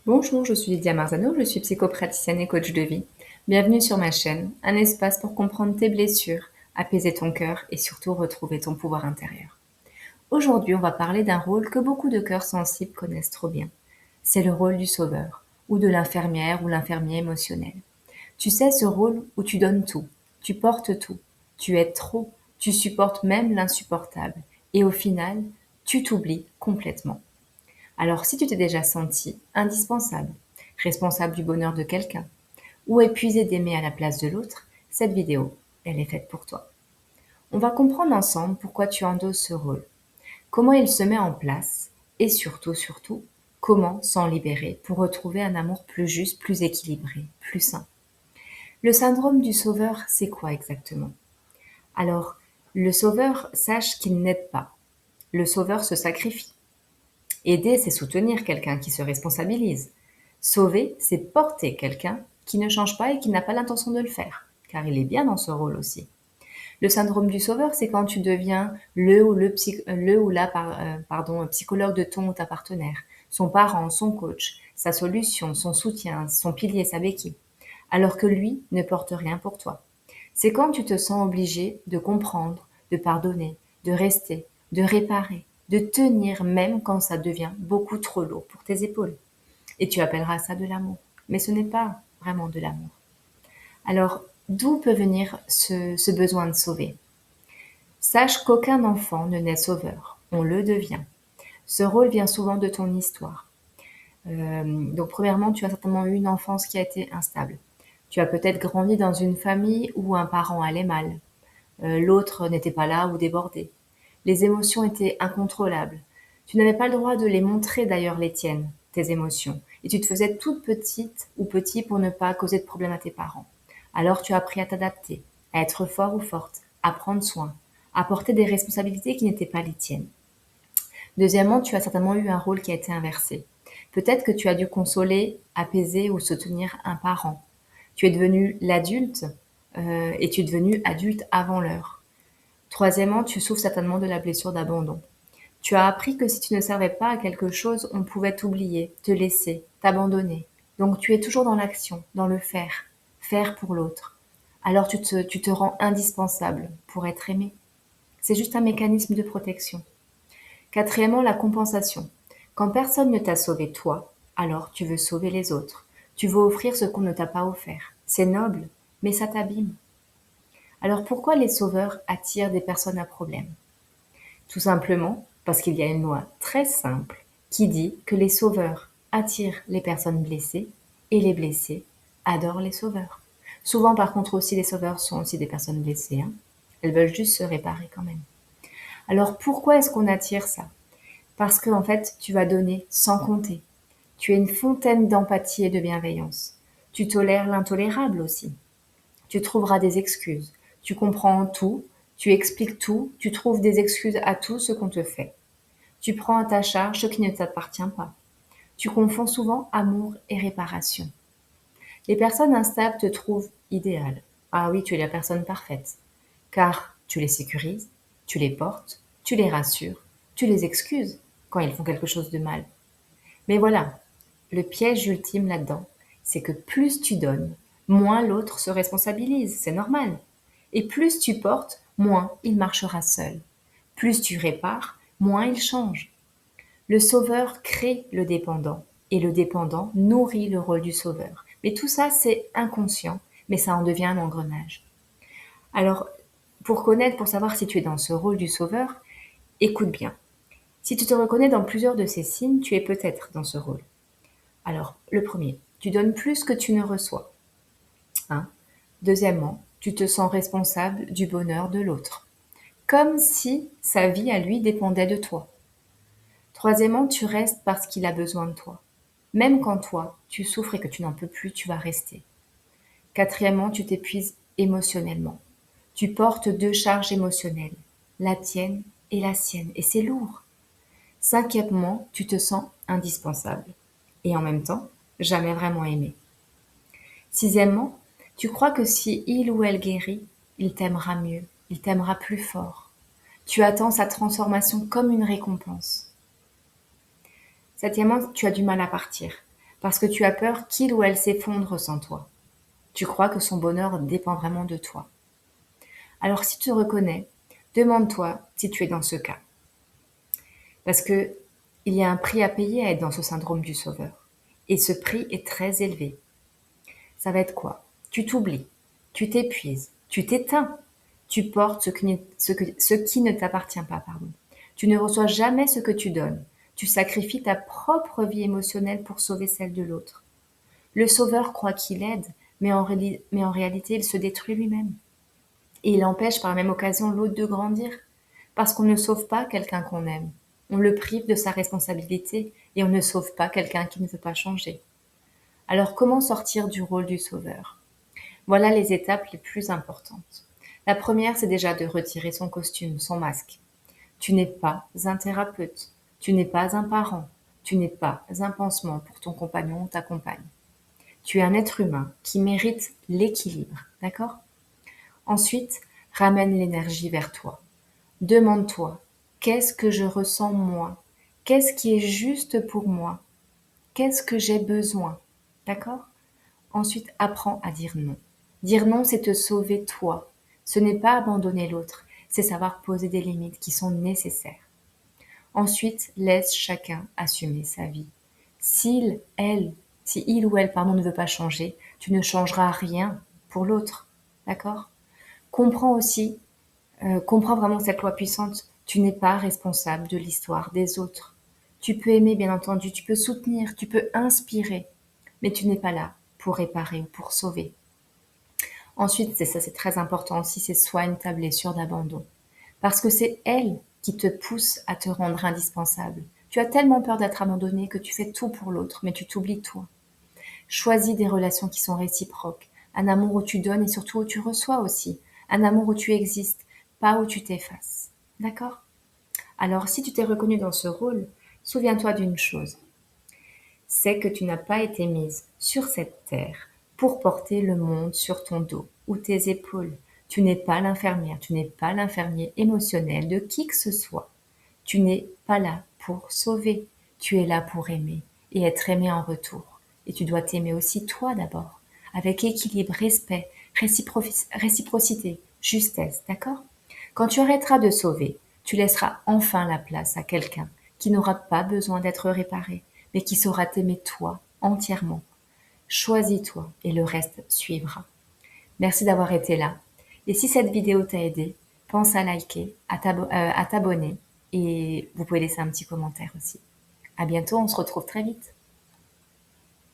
Bonjour, je suis Lydia Marzano, je suis psychopraticienne et coach de vie. Bienvenue sur ma chaîne, un espace pour comprendre tes blessures, apaiser ton cœur et surtout retrouver ton pouvoir intérieur. Aujourd'hui, on va parler d'un rôle que beaucoup de cœurs sensibles connaissent trop bien. C'est le rôle du sauveur, ou de l'infirmière ou l'infirmier émotionnel. Tu sais, ce rôle où tu donnes tout, tu portes tout, tu aides trop, tu supportes même l'insupportable, et au final, tu t'oublies complètement. Alors si tu t'es déjà senti indispensable, responsable du bonheur de quelqu'un, ou épuisé d'aimer à la place de l'autre, cette vidéo, elle est faite pour toi. On va comprendre ensemble pourquoi tu endosses ce rôle, comment il se met en place, et surtout, comment s'en libérer pour retrouver un amour plus juste, plus équilibré, plus sain. Le syndrome du sauveur, c'est quoi exactement? Alors, le sauveur, sache qu'il n'aide pas. Le sauveur se sacrifie. Aider, c'est soutenir quelqu'un qui se responsabilise. Sauver, c'est porter quelqu'un qui ne change pas et qui n'a pas l'intention de le faire, car il est bien dans ce rôle aussi. Le syndrome du sauveur, c'est quand tu deviens le ou la psychologue de ton ou ta partenaire, son parent, son coach, sa solution, son soutien, son pilier, sa béquille, alors que lui ne porte rien pour toi. C'est quand tu te sens obligé de comprendre, de pardonner, de rester, de réparer, de tenir même quand ça devient beaucoup trop lourd pour tes épaules. Et tu appelleras ça de l'amour. Mais ce n'est pas vraiment de l'amour. Alors, d'où peut venir ce besoin de sauver? Sache qu'aucun enfant ne naît sauveur, on le devient. Ce rôle vient souvent de ton histoire. Donc premièrement, tu as certainement eu une enfance qui a été instable. Tu as peut-être grandi dans une famille où un parent allait mal, l'autre n'était pas là ou débordé. Les émotions étaient incontrôlables. Tu n'avais pas le droit de les montrer d'ailleurs les tiennes, tes émotions, et tu te faisais toute petite ou petit pour ne pas causer de problème à tes parents. Alors tu as appris à t'adapter, à être fort ou forte, à prendre soin, à porter des responsabilités qui n'étaient pas les tiennes. Deuxièmement, tu as certainement eu un rôle qui a été inversé. Peut-être que tu as dû consoler, apaiser ou soutenir un parent. Tu es devenu l'adulte et tu es devenu adulte avant l'heure. Troisièmement, tu souffres certainement de la blessure d'abandon. Tu as appris que si tu ne servais pas à quelque chose, on pouvait t'oublier, te laisser, t'abandonner. Donc tu es toujours dans l'action, dans le faire, faire pour l'autre. Alors tu te rends indispensable pour être aimé. C'est juste un mécanisme de protection. Quatrièmement, la compensation. Quand personne ne t'a sauvé toi, alors tu veux sauver les autres. Tu veux offrir ce qu'on ne t'a pas offert. C'est noble, mais ça t'abîme. Alors pourquoi les sauveurs attirent des personnes à problème? Tout simplement parce qu'il y a une loi très simple qui dit que les sauveurs attirent les personnes blessées et les blessés adorent les sauveurs. Souvent par contre aussi les sauveurs sont aussi des personnes blessées, hein. Elles veulent juste se réparer quand même. Alors pourquoi est-ce qu'on attire ça? Parce que en fait, tu vas donner sans compter. Tu es une fontaine d'empathie et de bienveillance. Tu tolères l'intolérable aussi. Tu trouveras des excuses. Tu comprends tout, tu expliques tout, tu trouves des excuses à tout ce qu'on te fait. Tu prends à ta charge ce qui ne t'appartient pas. Tu confonds souvent amour et réparation. Les personnes instables te trouvent idéale. Ah oui, tu es la personne parfaite. Car tu les sécurises, tu les portes, tu les rassures, tu les excuses quand ils font quelque chose de mal. Mais voilà, le piège ultime là-dedans, c'est que plus tu donnes, moins l'autre se responsabilise, c'est normal. Et plus tu portes, moins il marchera seul. Plus tu répares, moins il change. Le sauveur crée le dépendant et le dépendant nourrit le rôle du sauveur. Mais tout ça, c'est inconscient, mais ça en devient un engrenage. Alors, pour savoir si tu es dans ce rôle du sauveur, écoute bien. Si tu te reconnais dans plusieurs de ces signes, tu es peut-être dans ce rôle. Alors, le premier, tu donnes plus que tu ne reçois. Hein. Deuxièmement, tu te sens responsable du bonheur de l'autre, comme si sa vie à lui dépendait de toi. Troisièmement, tu restes parce qu'il a besoin de toi. Même quand toi, tu souffres et que tu n'en peux plus, tu vas rester. Quatrièmement, tu t'épuises émotionnellement. Tu portes deux charges émotionnelles, la tienne et la sienne, et c'est lourd. Cinquièmement, tu te sens indispensable. Et en même temps, jamais vraiment aimé. Sixièmement, tu crois que si il ou elle guérit, il t'aimera mieux, il t'aimera plus fort. Tu attends sa transformation comme une récompense. Septièmement, tu as du mal à partir. parce que tu as peur qu'il ou elle s'effondre sans toi. Tu crois que son bonheur dépend vraiment de toi. Alors si tu te reconnais, demande-toi si tu es dans ce cas. Parce que il y a un prix à payer à être dans ce syndrome du sauveur. Et ce prix est très élevé. Ça va être quoi? Tu t'oublies, tu t'épuises, tu t'éteins, tu portes ce qui ne t'appartient pas, pardon. Tu ne reçois jamais ce que tu donnes. Tu sacrifies ta propre vie émotionnelle pour sauver celle de l'autre. Le sauveur croit qu'il aide, mais en réalité, il se détruit lui-même. Et il empêche par la même occasion l'autre de grandir. Parce qu'on ne sauve pas quelqu'un qu'on aime. On le prive de sa responsabilité et on ne sauve pas quelqu'un qui ne veut pas changer. Alors comment sortir du rôle du sauveur? Voilà les étapes les plus importantes. La première, c'est déjà de retirer son costume, son masque. Tu n'es pas un thérapeute, tu n'es pas un parent, tu n'es pas un pansement pour ton compagnon ou ta compagne. Tu es un être humain qui mérite l'équilibre, d'accord? Ensuite, ramène l'énergie vers toi. Demande-toi, qu'est-ce que je ressens moi? Qu'est-ce qui est juste pour moi? Qu'est-ce que j'ai besoin? D'accord? Ensuite, apprends à dire non. Dire non, c'est te sauver toi. Ce n'est pas abandonner l'autre, c'est savoir poser des limites qui sont nécessaires. Ensuite, laisse chacun assumer sa vie. Si il ou elle, pardon, ne veut pas changer, tu ne changeras rien pour l'autre. D'accord? Comprends aussi, comprends vraiment cette loi puissante. Tu n'es pas responsable de l'histoire des autres. Tu peux aimer, bien entendu, tu peux soutenir, tu peux inspirer, mais tu n'es pas là pour réparer ou pour sauver. Ensuite, c'est très important aussi, c'est soigne ta blessure d'abandon. Parce que c'est elle qui te pousse à te rendre indispensable. Tu as tellement peur d'être abandonné que tu fais tout pour l'autre, mais tu t'oublies toi. Choisis des relations qui sont réciproques. Un amour où tu donnes et surtout où tu reçois aussi. Un amour où tu existes, pas où tu t'effaces. D'accord? Alors, si tu t'es reconnu dans ce rôle, souviens-toi d'une chose. C'est que tu n'as pas été mise sur cette terre pour porter le monde sur ton dos ou tes épaules. Tu n'es pas l'infirmière, tu n'es pas l'infirmier émotionnel de qui que ce soit. Tu n'es pas là pour sauver, tu es là pour aimer et être aimé en retour. Et tu dois t'aimer aussi toi d'abord, avec équilibre, respect, réciprocité, justesse, d'accord? Quand tu arrêteras de sauver, tu laisseras enfin la place à quelqu'un qui n'aura pas besoin d'être réparé, mais qui saura t'aimer toi entièrement. Choisis-toi et le reste suivra. Merci d'avoir été là. Et si cette vidéo t'a aidé, pense à liker, à t'abonner et vous pouvez laisser un petit commentaire aussi. À bientôt, on se retrouve très vite.